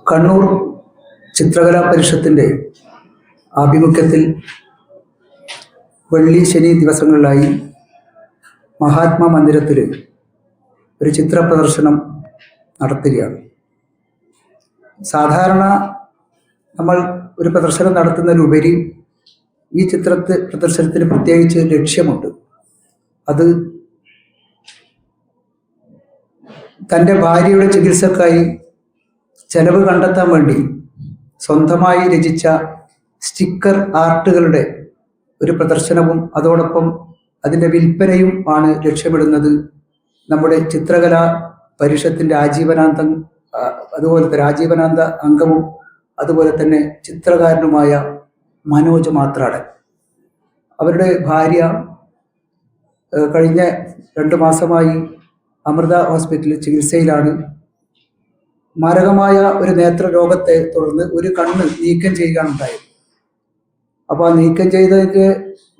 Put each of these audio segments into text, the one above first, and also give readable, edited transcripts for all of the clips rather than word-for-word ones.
കണ്ണൂർ ചിത്രകലാ പരിഷത്തിൻ്റെ ആഭിമുഖ്യത്തിൽ വെള്ളി ശനി ദിവസങ്ങളിലായി മഹാത്മാ മന്ദിരത്തിൽ ഒരു ചിത്ര പ്രദർശനം നടത്തുകയാണ്. സാധാരണ നമ്മൾ ഒരു പ്രദർശനം നടത്തുന്നതിലുപരി ഈ പ്രദർശനത്തിന് പ്രത്യേകിച്ച് ലക്ഷ്യമുണ്ട്. അത് തൻ്റെ ഭാര്യയുടെ ചികിത്സക്കായി ചെലവ് കണ്ടെത്താൻ വേണ്ടി സ്വന്തമായി രചിച്ച സ്റ്റിക്കർ ആർട്ടുകളുടെ ഒരു പ്രദർശനവും അതോടൊപ്പം അതിൻ്റെ വിൽപ്പനയും ആണ് ലക്ഷ്യമിടുന്നത്. നമ്മുടെ ചിത്രകലാ പരിഷത്തിൻ്റെ ആജീവനാന്ത അംഗവും അതുപോലെ തന്നെ ചിത്രകാരനുമായ മനോജ് മാത്രാടൻ. അവരുടെ ഭാര്യ കഴിഞ്ഞ 2 മാസമായി അമൃത ഹോസ്പിറ്റലിൽ ചികിത്സയിലാണ്. മാരകമായ ഒരു നേത്രരോഗത്തെ തുടർന്ന് ഒരു കണ്ണ് നീക്കം ചെയ്യുകയാണുണ്ടായത്. അപ്പോൾ ആ നീക്കം ചെയ്തതിൻ്റെ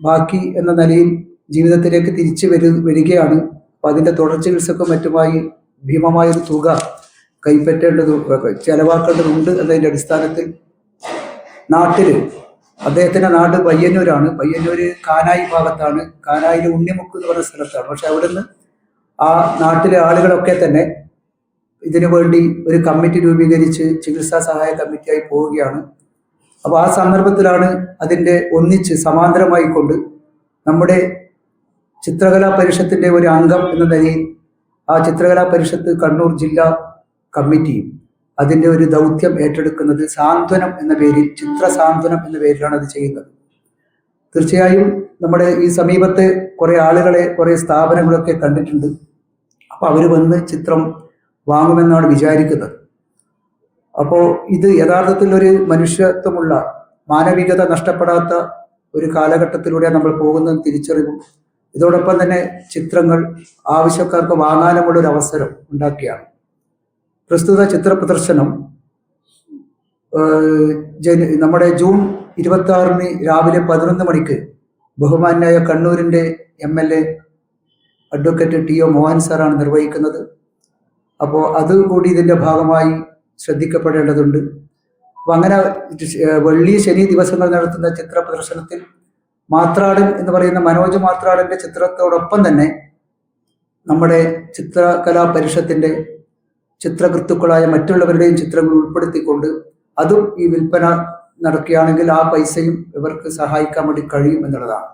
ബാക്കി എന്ന നിലയിൽ ജീവിതത്തിലേക്ക് തിരിച്ചു വരികയാണ്. അപ്പം അതിൻ്റെ തുടർ ചികിത്സക്കും മറ്റുമായി ഭീമമായൊരു തുക ചെലവാക്കേണ്ടതുണ്ട് എന്നതിൻ്റെ അടിസ്ഥാനത്തിൽ അദ്ദേഹത്തിൻ്റെ നാട് പയ്യന്നൂരാണ്. പയ്യന്നൂർ കാനായി ഭാഗത്താണ്. കാനായിലെ ഉണ്ണിമുക്ക് എന്ന് പറയുന്ന സ്ഥലത്താണ്. പക്ഷെ അവിടുന്ന് ആ നാട്ടിലെ ആളുകളൊക്കെ തന്നെ ഇതിനു വേണ്ടി ഒരു കമ്മിറ്റി രൂപീകരിച്ച് ചികിത്സാ സഹായ കമ്മിറ്റിയായി പോവുകയാണ്. അപ്പോൾ ആ സന്ദർഭത്തിലാണ് അതിൻ്റെ ഒന്നിച്ച് സമാന്തരമായി കൊണ്ട് നമ്മുടെ ചിത്രകലാ പരിഷത്തിൻ്റെ ഒരു അംഗം എന്ന നിലയിൽ ആ ചിത്രകലാ പരിഷത്ത് കണ്ണൂർ ജില്ലാ കമ്മിറ്റിയും അതിൻ്റെ ഒരു ദൗത്യം ഏറ്റെടുക്കുന്നത് സാന്ത്വനം എന്ന പേരിൽ, ചിത്ര സാന്ത്വനം എന്ന പേരിലാണ് അത് ചെയ്യുന്നത്. തീർച്ചയായും നമ്മുടെ ഈ സമീപത്തെ കുറേ ആളുകളെ, കുറേ സ്ഥാപനങ്ങളൊക്കെ കണ്ടിട്ടുണ്ട്. അപ്പോൾ അവർ വന്ന് ചിത്രം വാങ്ങുമെന്നാണ് വിചാരിക്കുന്നത്. അപ്പോൾ ഇത് യഥാർത്ഥത്തിൽ ഒരു മനുഷ്യത്വമുള്ള, മാനവികത നഷ്ടപ്പെടാത്ത ഒരു കാലഘട്ടത്തിലൂടെ നമ്മൾ പോകുന്ന തിരിച്ചറിവും ഇതോടൊപ്പം തന്നെ ചിത്രങ്ങൾ ആവശ്യക്കാർക്ക് വാങ്ങാനുമുള്ള ഒരു അവസരം ഉണ്ടാക്കിയാണ്. പ്രസ്തുത ചിത്ര പ്രദർശനം നമ്മുടെ ജൂൺ 26 രാവിലെ 11 മണിക്ക് ബഹുമാന്യായ കണ്ണൂരിൻ്റെ MLA അഡ്വക്കേറ്റ് TO മോഹൻ സാറാണ് നിർവഹിക്കുന്നത്. അപ്പോൾ അതുകൂടി ഇതിൻ്റെ ഭാഗമായി ശ്രദ്ധിക്കപ്പെടേണ്ടതുണ്ട്. അപ്പം അങ്ങനെ വെള്ളി ശനി ദിവസങ്ങൾ നടത്തുന്ന ചിത്ര പ്രദർശനത്തിൽ മാത്രാടൻ എന്ന് പറയുന്ന മനോജ് മാത്രാടൻ്റെ ചിത്രത്തോടൊപ്പം തന്നെ നമ്മുടെ ചിത്രകലാ പരിഷത്തിൻ്റെ ചിത്രകൃത്തുക്കളായ മറ്റുള്ളവരുടെയും ചിത്രങ്ങൾ ഉൾപ്പെടുത്തിക്കൊണ്ട് അതും ഈ വിൽപ്പന നടക്കുകയാണെങ്കിൽ ആ പൈസയും ഇവർക്ക് സഹായിക്കാൻ വേണ്ടി കഴിയും എന്നുള്ളതാണ്.